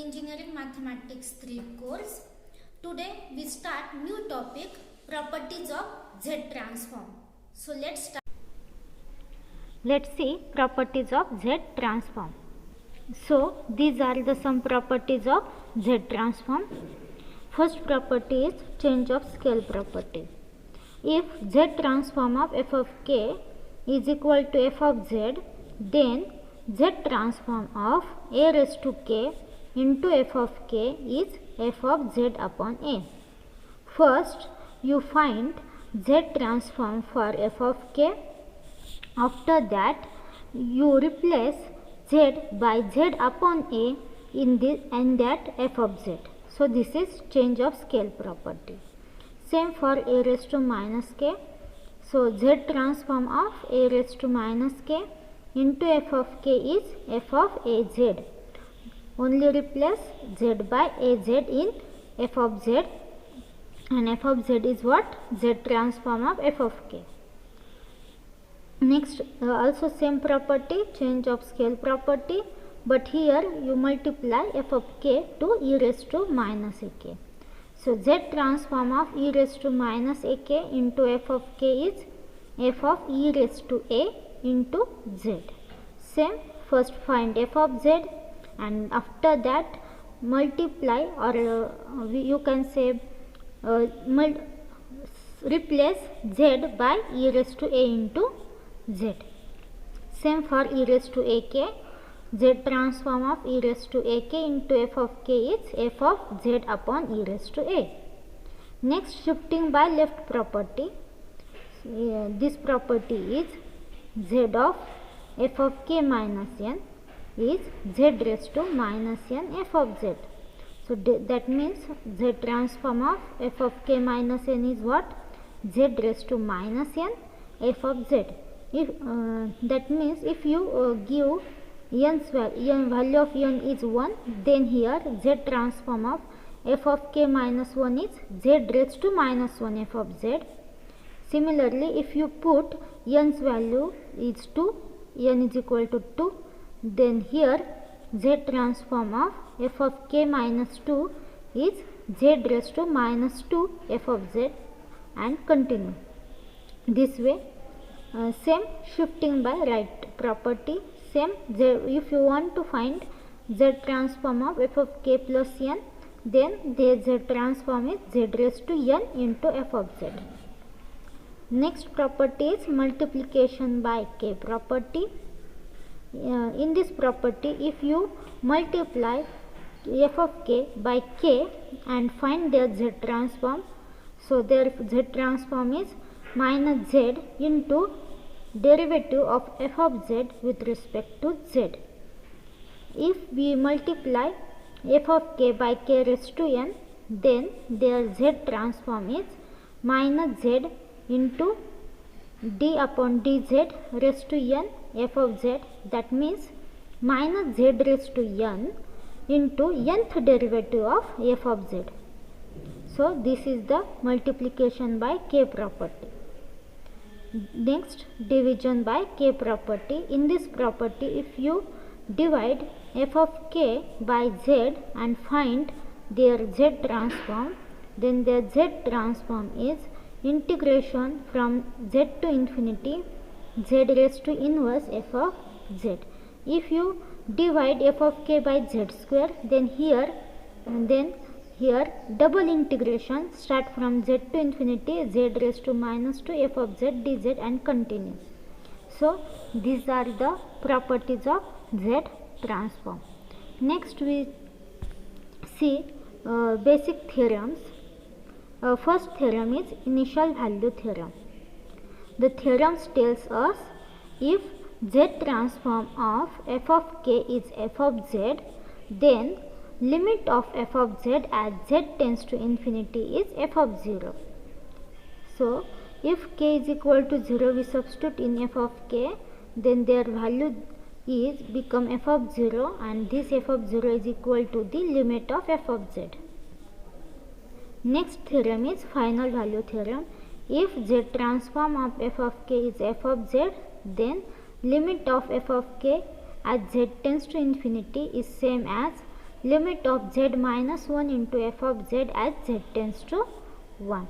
Engineering Mathematics 3 course. Today we start new topic, properties of Z transform. So let's start. Let's see properties of Z transform. So these are the some properties of Z transform. First property is change of scale property. If Z transform of f of k is equal to f of z, then Z transform of a raised to k into f of k is f of z upon a. First, you find Z transform for f of k. After that, you replace z by z upon a in this and that f of z. So this is change of scale property. Same for a raised to minus k. So z transform of a raised to minus k into f of k is f of a z. Only replace z by a z in f of z, and f of z is what? Z transform of f of k. Next, also same property, change of scale property, but here you multiply f of k to e raised to minus a k. So z transform of e raised to minus a k into f of k is f of e raised to a into z. Same, first find f of z and after that multiply, or you can say replace z by e raised to a into z. Same for e raised to a k. Z transform of e raised to a k into f of k is f of z upon e raised to a. Next, shifting by left property. This property is z of f of k minus n is z raised to minus n f of z. So that means z transform of f of k minus n is what? Z raised to minus n f of z. If that means if you give value of n is 1, then here z transform of f of k minus 1 is z raised to minus 1 f of z. Similarly, if you put n's value is 2, n is equal to 2, then here z transform of f of k minus 2 is z raised to minus 2 f of z, and continue this way. Same shifting by right property. Same, if you want to find z transform of f of k plus n, then the z transform is z raised to n into f of z. Next property is multiplication by k property. In this property, if you multiply f of k by k and find their z transform, so their z transform is minus z into derivative of f of z with respect to z. If we multiply f of k by k raised to n, then their z transform is minus z into d upon dz raised to n f of z. That means minus z raised to n into nth derivative of f of z. So this is the multiplication by k property. Next, division by k property. In this property, if you divide f of k by z and find their z transform, then their z transform is integration from z to infinity z raised to inverse f of z. If you divide f of k by z square, then here double integration start from z to infinity z raised to minus 2 f of z dz and continue. So these are the properties of z transform. Next we see basic theorems. First theorem is initial value theorem. The theorem tells us if z transform of f of k is f of z, then limit of f of z as z tends to infinity is f of 0. So if k is equal to 0, we substitute in f of k, then their value is become f of 0, and this f of 0 is equal to the limit of f of z. Next theorem is final value theorem. If z transform of f of k is f of z, then limit of f of k as z tends to infinity is same as limit of z minus 1 into f of z as z tends to 1.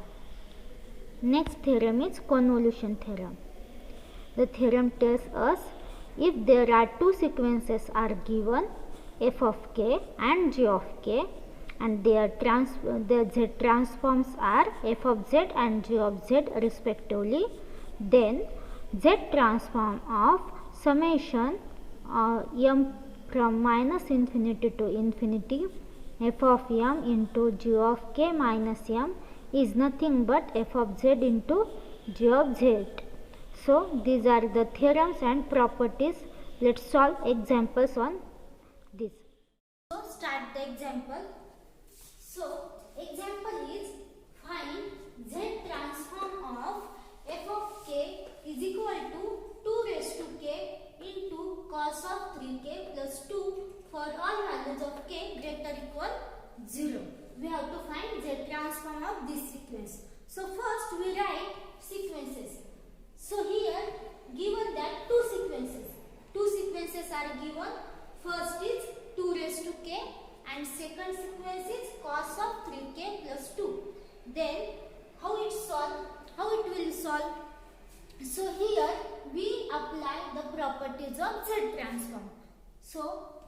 Next theorem is convolution theorem. The theorem tells us if there are two sequences are given, f of k and g of k, and their z transforms are f of z and g of z respectively, then z transform of summation m from minus infinity to infinity f of m into g of k minus m is nothing but f of z into g of z. So these are the theorems and properties. Let's solve examples on this. So start the example. So example is find z transform of f of k is equal to 2 raised to k into cos of 3k plus 2 for all values of k greater equal 0. We have to find z transform of this sequence. So first we write sequences. So here given that two sequences are given. First is 2 raised to k and second sequence is cos of 3k plus 2. Then how it will solve? So here we apply the properties of z transform. So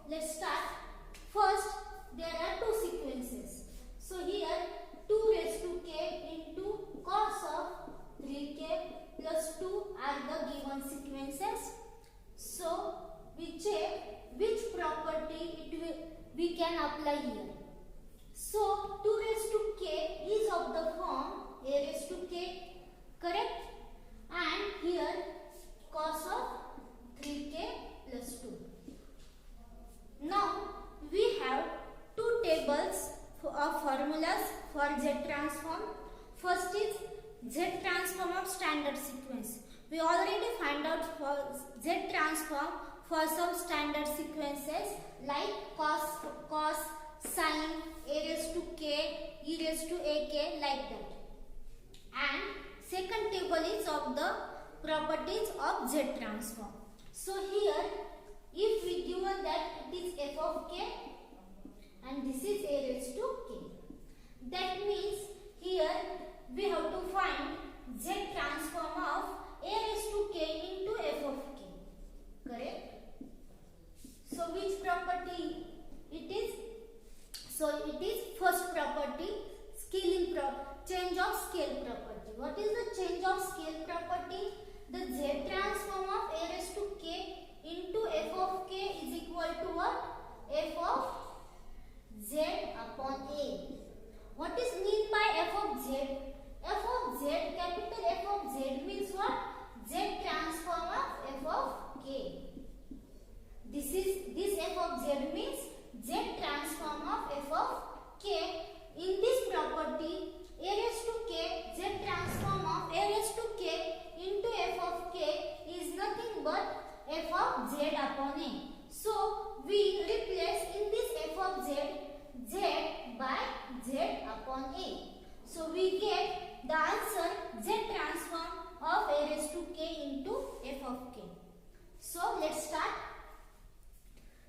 let's start. First there are two sequences. So here 2 raised to k into cos of 3k plus 2 are the given sequences. So we check which property we can apply here. So 2 raised to k is of the form a raised to k, correct? And here cos of 3k plus 2. Now we have two tables of formulas for z transform. First is z transform of standard sequence. We already find out for z transform for some standard sequences like cos, sin, a raised to k, e raised to ak, like that. And second table is of the properties of z transform. So here if we given that it is f of k and this is a raised to k, that means here we have to find z transform of a raised to k into f of k, correct? So which property it is? So it is first property, change of scale property. What is the change of scale property? The z transform of a raised to k into f of k is equal to what? F of z upon a. What is mean by f of z? F of z, capital F of z means what? Z transform of f of k. This f of z means z transform of f of k. In this property, a raised to k, z transform of a raised to k into f of k is nothing but f of z upon a. So we replace in this f of z, z by z upon a. So we get the answer z transform of a raised to k into f of k. So let's start.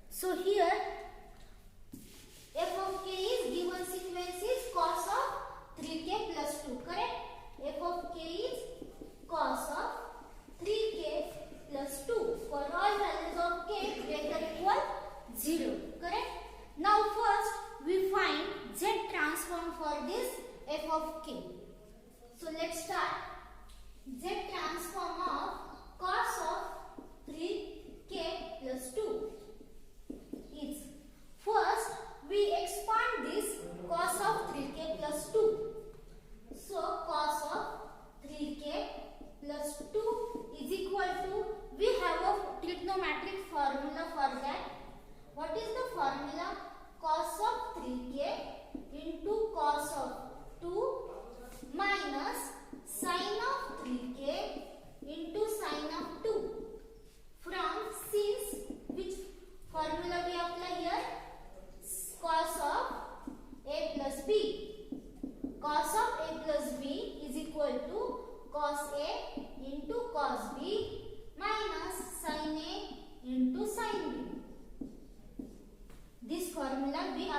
So here f of k is given sequence is cos of 3k plus 2, correct? F of k is cos of 3k plus 2 for all values of k greater equal 0, correct? Now first we find z transform for this f of k. So let's start. Z transform of cos of 3k plus 2 is, first we expand this cos of 3k plus 2. So cos of 3k plus 2 is equal to, we have a trigonometric formula for that. What is the formula? Cos of 3k into cos of 2 minus sin of 3k into sin of 2. From since which formula we apply here? Cos of a plus b. Cos of a plus b is equal to cos a into cos b minus sin a into sin b. This formula we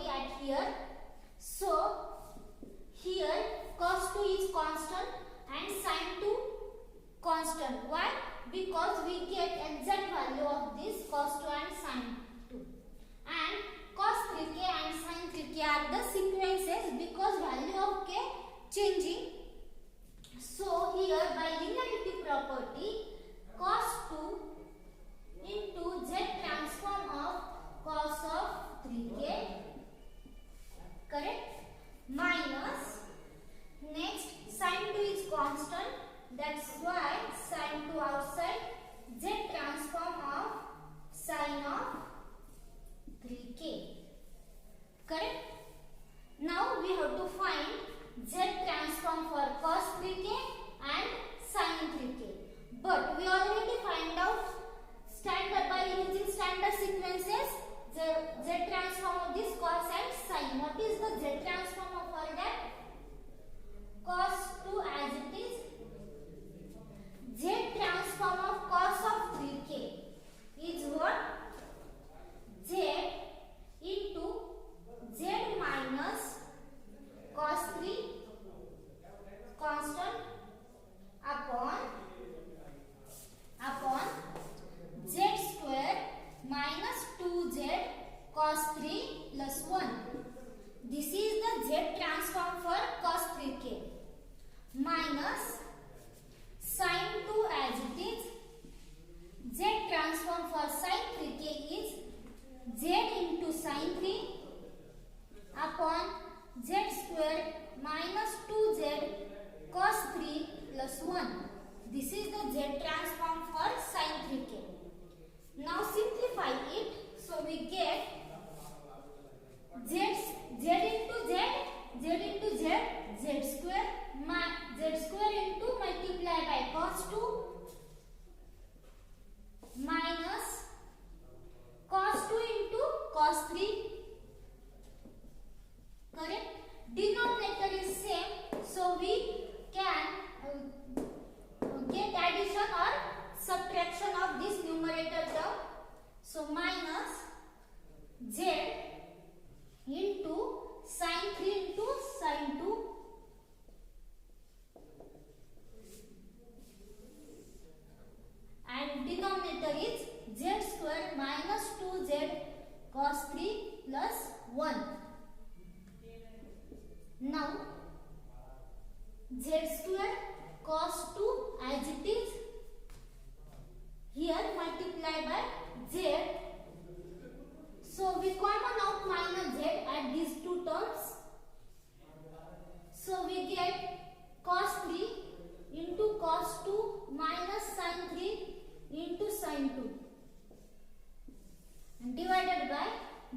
property at here. So here cos 2 is constant and sin 2 constant. Why? Because we get exact value of this cos 2 and sin 2. And cos 3k and sin 3k are the sequences because value of k changing. So here by linearity property, cos 2 into z transform of cos of 3k, correct, minus next sin 2 is constant, that's why sin 2 outside, z transform of sin of 3k, correct. Now we have to find z transform for cos 3k and sin 3k, but we already find out standard by using standard sequences z transform of this cos and sin. What is the z transform of for that? Cos 2 as it is, z transform of cos of 3k is what? Z into z minus cos 3 constant upon z square minus 2z cos 3 plus 1. This is the z transform for cos 3k minus sin 2 as it is, z transform for sin 3k is z into sin 3 upon z square minus 2z cos 3 plus 1. This is the z transform for sin 3k. Now simplify it. So we get z into z into z square into multiply by cos 2 minus cos 2 into cos 3, correct. Denominator is same, so we can get addition or subtraction of this numerator term. So minus z into sin 3 into sin 2 and denominator is z square minus 2z cos 3 plus 1. Now z square cos 2 as it is, here multiply by z. So we common out minus z at these two terms. So we get cos 3 into cos 2 minus sin 3 into sin 2 and divided by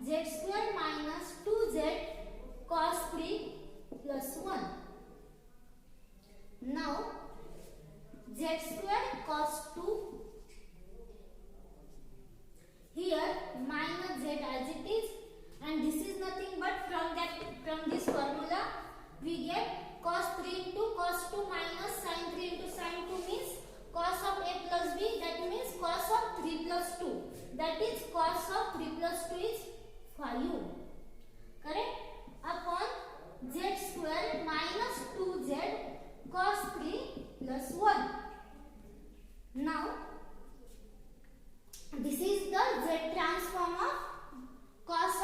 z square minus 2z cos 3 plus 1. Now z square cos 2, here minus z as it is, and this is nothing but from this formula we get cos 3 into cos 2 minus sin 3 into sin 2 means cos of a plus b, that means cos of 3 plus 2, that is cos of 3 plus 2 is 5, correct, upon z square minus 2z cos 3 plus 1. Now this is the z transform of cos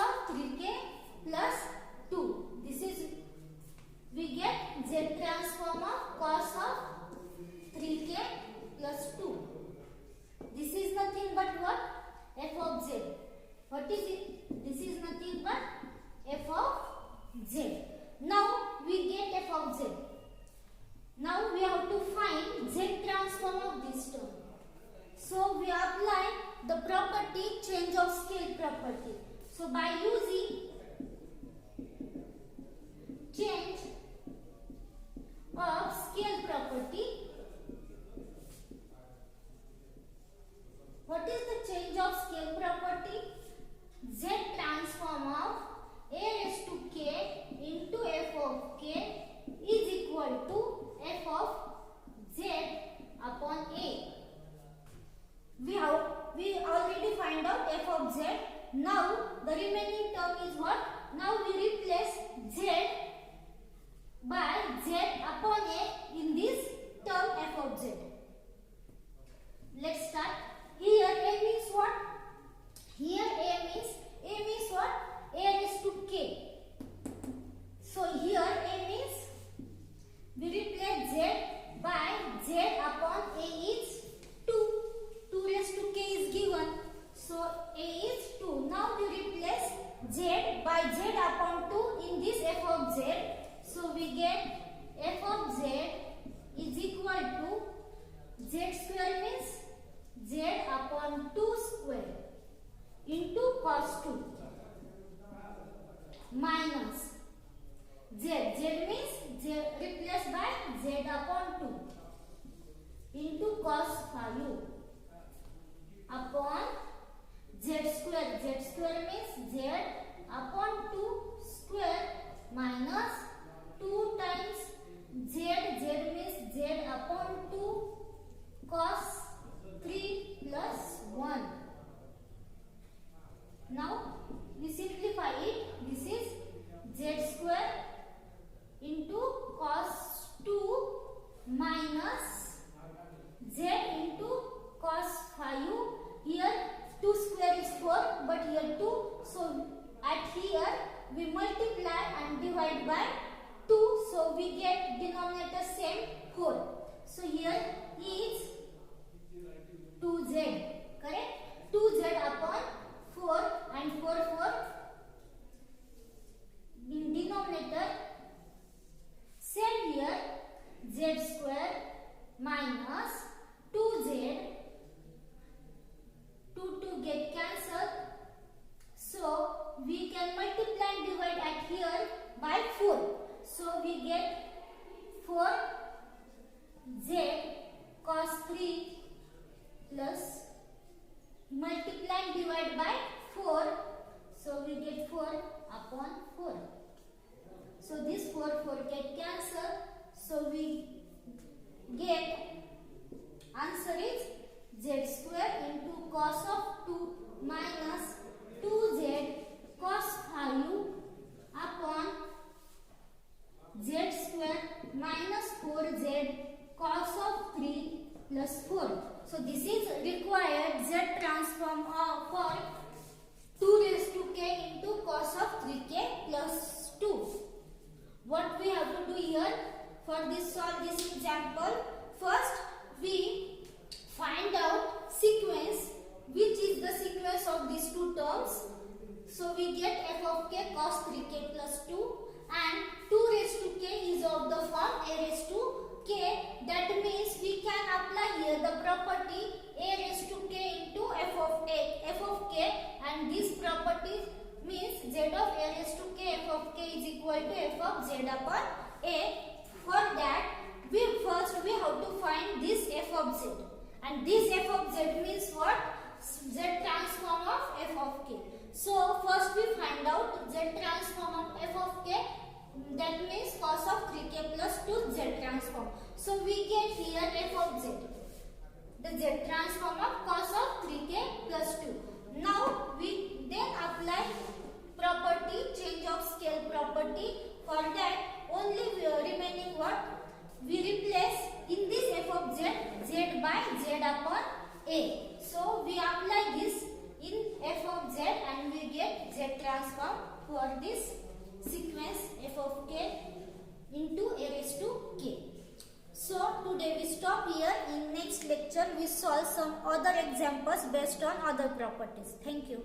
by z upon 2 in this f of z. So we get f of z is equal to z square means z upon 2 square into cos 2 minus z. Z means z replaced by z upon 2 into cos 5 upon z square. Z square means z upon 2 square minus 2 times z. Z means z upon 2 cos 3 plus 1. Now we simplify it. This is z square into cos 2 minus z into cos 5. Here 2 square is 4, but here 2. So at here we multiply and divide by 2. So we get denominator same 4. So here is 2z. Correct? 2z upon 4 and 4 in denominator. Same here z square minus 2z. 2 get cancelled. So we can multiply and divide at here by 4. So we get 4z cos 3 plus multiply and divide by 4. So we get 4 upon 4. So this 4 get cancelled. So we get answer is z square into cos of 2 minus 2z cos 5 upon z square minus 4z cos of 3 plus 4. So this is required z transform for 2 raised to k into cos of 3k plus 2. What we have to do here for this solve this example? First we find out sequence, which is the sequence of these two terms. So we get f of k cos 3k plus 2, and 2 raised to k is of the form a raised to k. That means we can apply here the property a raised to k into f of k, and this property means z of a raised to k f of k is equal to f of z upon a. For that we have to find this f of z, and this f of z means what? Z transform of f of k. So first we find out z transform of f of k, that means cos of 3k plus 2 z transform. So we get here f of z, the z transform of cos of 3k plus 2. Now we then apply property, change of scale property. For that only remaining what? We replace in this f of z, z by z upon a. So we apply this in f of z and we get z transform for this sequence f of k into a raised to k. So today we stop here. In next lecture we solve some other examples based on other properties. Thank you.